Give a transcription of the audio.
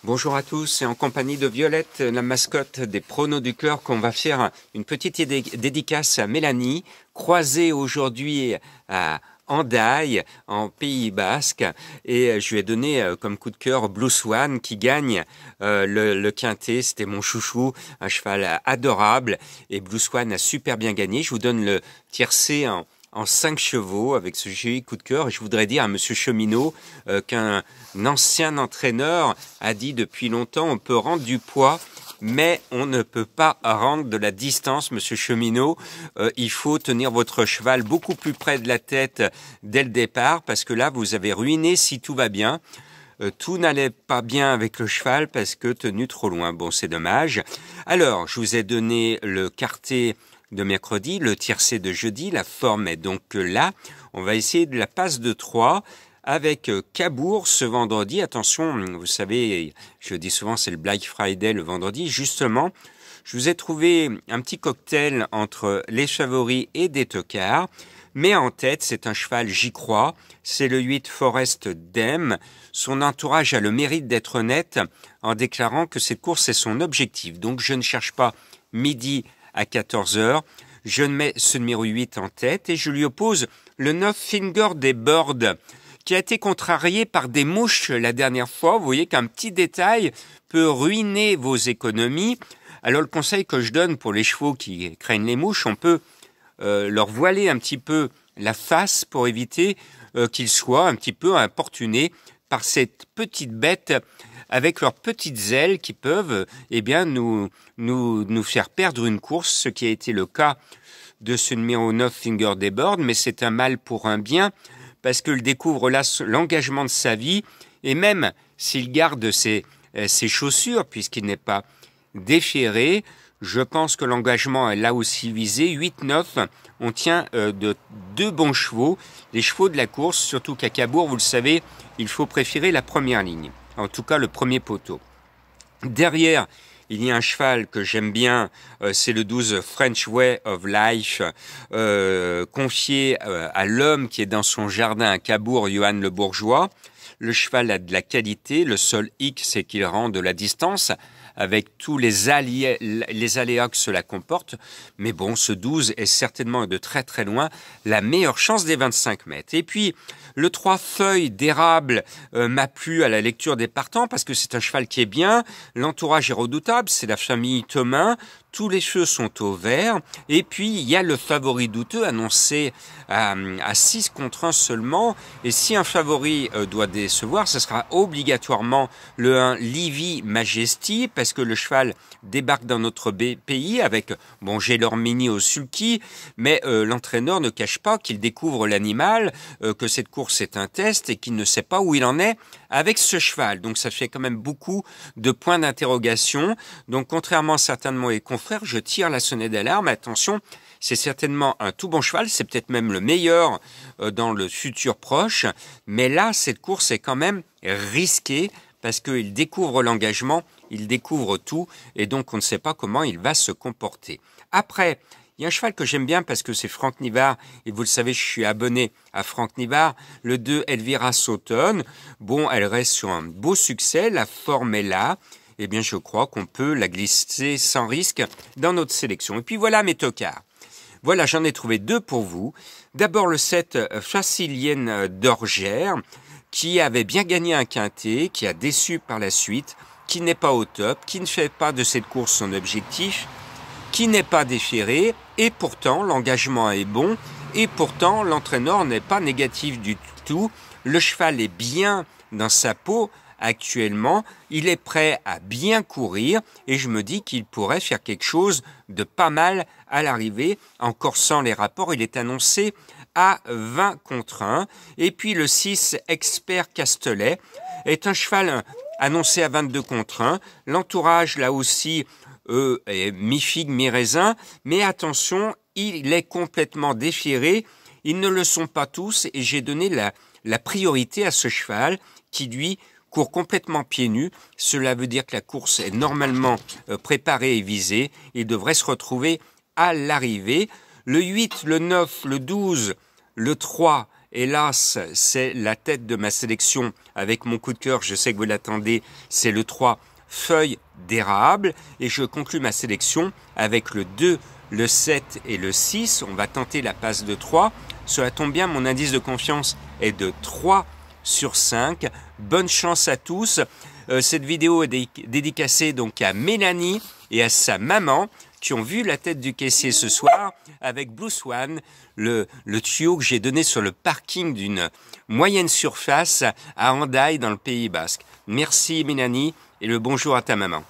Bonjour à tous, c'est en compagnie de Violette, la mascotte des Pronos du Cœur, qu'on va faire une petite dédicace à Mélanie, croisée aujourd'hui à Hendaye, en Pays Basque, et je lui ai donné comme coup de cœur Blue Swan qui gagne le quintet. C'était mon chouchou, un cheval adorable, et Blue Swan a super bien gagné. Je vous donne le tiercé en 5 chevaux avec ce joli coup de cœur. Et je voudrais dire à Monsieur Cheminot qu'un ancien entraîneur a dit depuis longtemps on peut rendre du poids, mais on ne peut pas rendre de la distance, Monsieur Cheminot. Il faut tenir votre cheval beaucoup plus près de la tête dès le départ, parce que là, vous avez ruiné si tout va bien. Tout n'allait pas bien avec le cheval parce que tenu trop loin. Bon, c'est dommage. Alors, je vous ai donné le quartet de mercredi, le tiercé de jeudi. La forme est donc là. On va essayer de la passe de 3 avec Cabourg ce vendredi. Attention, vous savez, je dis souvent, c'est le Black Friday le vendredi. Justement, je vous ai trouvé un petit cocktail entre les favoris et des tocards. Mais en tête, c'est un cheval, j'y crois. C'est le 8 Forest Dem. Son entourage a le mérite d'être honnête en déclarant que cette course est son objectif. Donc je ne cherche pas midi à 14h. Je mets ce numéro 8 en tête et je lui oppose le 9 Finger des Birds, qui a été contrarié par des mouches la dernière fois. Vous voyez qu'un petit détail peut ruiner vos économies. Alors le conseil que je donne pour les chevaux qui craignent les mouches, on peut leur voiler un petit peu la face pour éviter qu'ils soient un petit peu importunés par cette petite bête avec leurs petites ailes qui peuvent nous faire perdre une course, ce qui a été le cas de ce numéro 9 Finger des Birds, mais c'est un mal pour un bien, parce qu'il découvre là l'engagement de sa vie, et même s'il garde ses chaussures, puisqu'il n'est pas déchiré, je pense que l'engagement est là aussi visé. 8-9, on tient de 2 bons chevaux, les chevaux de la course, surtout qu'à Cabourg, vous le savez, il faut préférer la première ligne, en tout cas le premier poteau. Derrière, il y a un cheval que j'aime bien, c'est le 12 French Way of Life, confié à l'homme qui est dans son jardin à Cabourg, Johan Le Bourgeois. Le cheval a de la qualité, le seul hic, c'est qu'il rend de la distance, avec tous les aléas que cela comporte. Mais bon, ce 12 est certainement de très très loin la meilleure chance des 25 mètres. Et puis, le 3 Feuilles d'érable m'a plu à la lecture des partants parce que c'est un cheval qui est bien, l'entourage est redoutable, c'est la famille Thomain, tous les cheveux sont au vert, et puis il y a le favori douteux annoncé à 6 contre 1 seulement, et si un favori doit décevoir, ce sera obligatoirement le 1 Livy Majesty, parce que le cheval débarque dans notre pays avec, bon, j'ai leur mini au sulky, mais l'entraîneur ne cache pas qu'il découvre l'animal, que cette course est un test et qu'il ne sait pas où il en est avec ce cheval. Donc ça fait quand même beaucoup de points d'interrogation. Donc contrairement à certains de mes confrères, je tire la sonnette d'alarme. Attention, c'est certainement un tout bon cheval, c'est peut-être même le meilleur dans le futur proche. Mais là, cette course est quand même risquée parce qu'il découvre l'engagement, il découvre tout et donc on ne sait pas comment il va se comporter. Après, il y a un cheval que j'aime bien parce que c'est Franck Nivard, et vous le savez, je suis abonné à Franck Nivard, le 2 Elvira Sauton. Bon, elle reste sur un beau succès, la forme est là, eh bien je crois qu'on peut la glisser sans risque dans notre sélection. Et puis voilà mes tocards. Voilà, j'en ai trouvé 2 pour vous. D'abord le 7 Facilienne d'Orgère, qui avait bien gagné un quintet, qui a déçu par la suite, qui n'est pas au top, qui ne fait pas de cette course son objectif, qui n'est pas déchiré, et pourtant l'engagement est bon, et pourtant l'entraîneur n'est pas négatif du tout. Le cheval est bien dans sa peau actuellement, il est prêt à bien courir, et je me dis qu'il pourrait faire quelque chose de pas mal à l'arrivée. Encore sans les rapports, il est annoncé à 20 contre 1. Et puis le 6 Expert Castelet est un cheval annoncé à 22 contre 1. L'entourage, là aussi, est mi-figue, mi-raisin, mais attention, il est complètement déchiré. Ils ne le sont pas tous, et j'ai donné la priorité à ce cheval qui, lui, court complètement pieds nus. Cela veut dire que la course est normalement préparée et visée. Il devrait se retrouver à l'arrivée. Le 8, le 9, le 12, le 3 hélas, c'est la tête de ma sélection avec mon coup de cœur, je sais que vous l'attendez, c'est le 3, feuille d'érable. Et je conclus ma sélection avec le 2, le 7 et le 6. On va tenter la passe de 3. Cela tombe bien, mon indice de confiance est de 3 sur 5. Bonne chance à tous. Cette vidéo est dédicacée donc à Mélanie et à sa maman qui ont vu la tête du caissier ce soir avec Blue Swan, le tuyau que j'ai donné sur le parking d'une moyenne surface à Hendaye dans le Pays Basque. Merci Mélanie et le bonjour à ta maman.